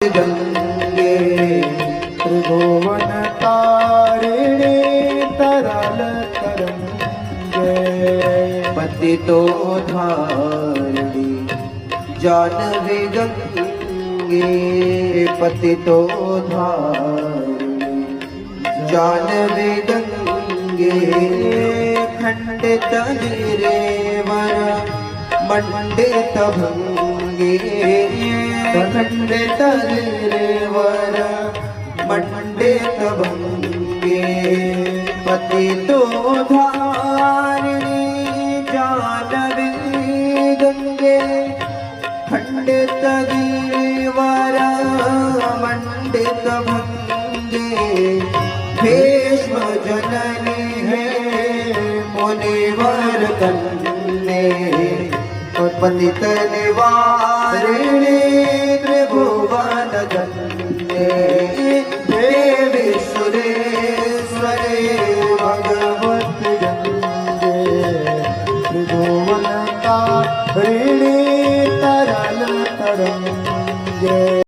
गंगे त्रिभुवन तारिणे तरल तरंगे पतितोद्धारिणी जानवी गंगे पतितोद्धारिणी जानवी गंगे खंडित गिरेवर मंडित भंगे खंडित गिरेवर मंडित भंगे पतितोद्धारिणी जानवी गंगे खंडित गिरिवर मंडित भंगे भीष्म जननी है मुनिवर कन्ये पतित निवारिणी त्रिभुवन धन्ये देवी सुरेश्वरी भगवत गंगे त्रिभुवन तारिणी तरल तरंगे।